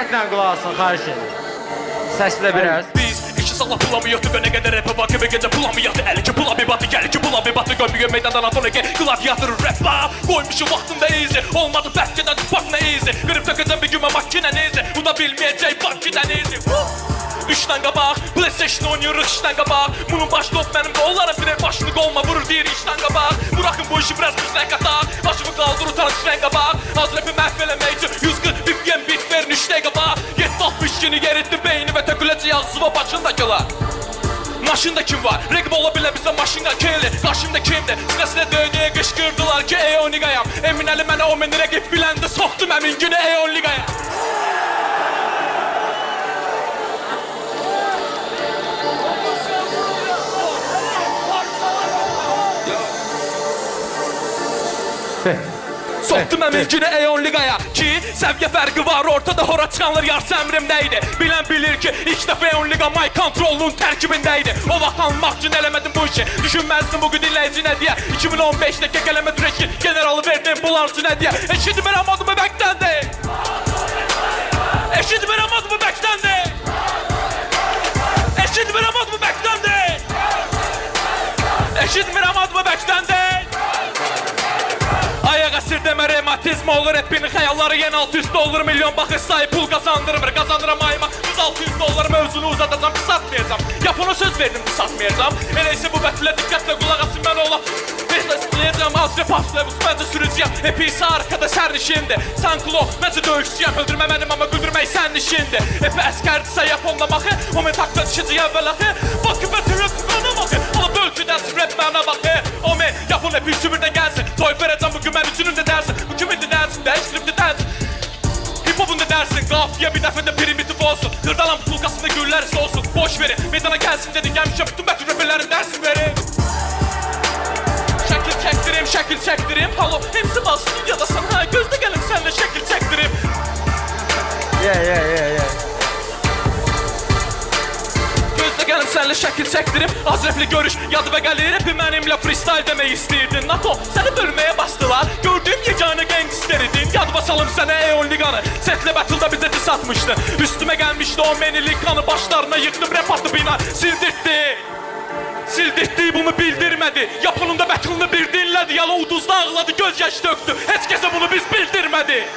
Diqqətlə qulaq asın, xahiş edirəm. Səslə biraz. Biz iki salak bulamıyorduk, öne kadar rap'e bakı bir gece bulamıyordu. El ki bula bir batı, gel ki bula bir batı. Gömüyor meydandan atın ege, gladyatör rap. Koymuşum vaktinde easy, olmadı belkeden bak ne easy. Kırıp takacağım bir güme makine easy. Bu da bilmeyecek bak giden easy. Üçten kabak, PlayStation oynuyoruz işten kabak. Bunun başı yok benim de onların birer başlık olma vurur diğer işten kabak. Bırakın bu işi biraz bizden katak. Başımı kaldır utan işten kabak. Az rapi mahvelemeyici, 140 BPM bit verin işten kabak. 760 günü geritti beyni ve töküleci yazıva başındakiler. Maşında kim var? Rekib olabilir bize maşinga kelli. Karşımda kimdi? Sırasıyla dönüye kışkırdılar ki Eon Liga'yam. Emin Ali mənə o meni rekib bilendi, soktum emin günü Eon Liga'ya. Soktum əmin günü Eon Liga'ya ki seviye farkı var ortada, hora çıkanlar yarısı emrimdeydi. Bilen bilir ki ilk defa Eon Liga My Control'un terkibindeydi. O vaxt anlamak için elemedim bu işi, düşünmezdim bugün dinleyici ne diye. 2015'te kekeleme türeşi generalı verdim bularcı ne diye. Eşit veramadım beklendi. Eşit veramadım beklendi. Eşit veramadım beklendi. Eşit veramadım beklendi. Ayak asır deme rematizm olur, hepinin hayalları yen alt üst olur. Milyon bakış sahip pul kazandırır, kazandıramayma. Biz 600 dolar mevzunu uzatacağım, satmayacağım. Yapona söz verdim, satmayacağım. Öyleyse bu betile dikkatle kulak asın, ben ola beslesleyeceğim, azca paslayabız, bence sürücüyem. Hepisi arkada sen işindi. Sen klo, bence dövüşçüyem, öldürme benim ama güldürmeyi sen işindi. Hepi əskerdirsə Yaponla bakı, o men takla düşəcək əvvəl axı. Bakı betile bana bakı, ala bölgüdəsin rap bana bakı. O men Yapon hepi üçü birden gelsin, toy vereceğim bugün ben üçünün de dersin. Bu kimin de dersin, değiştirip de dersin. Hip-hop'un da dersin, kafiye bir defende primitif olsun. Hırdalan pulkasında güller olsun, boş verin. Meydana gelsin dedi, gelmişim bütün bütün rapperlerin dersin verin. Şekil çektireyim, halo hepsi var stüdyoda sana. Gözde gelin senle şekil çektireyim. Gözde gelin senle şekil çektireyim. Az rapli görüş, yadı ve gelir rapi benimle freestyle demeyi istiydin. NATO seni bölmeye bastılar, gördüğüm yegane gangsteridin. Yadı basalım sana Eon Liga'nı, setle battle'da bize diss atmıştın. Üstüme gelmişti o menilik kanı, başlarına yıktım rap attı bina, sildirtti. Sildirttiği bunu bildirmedi. Yaponun da battle'ını bir dinledi. Yalan uduzda ağladı, gözyaş döktü. Hiç kese bunu biz bildirmedi.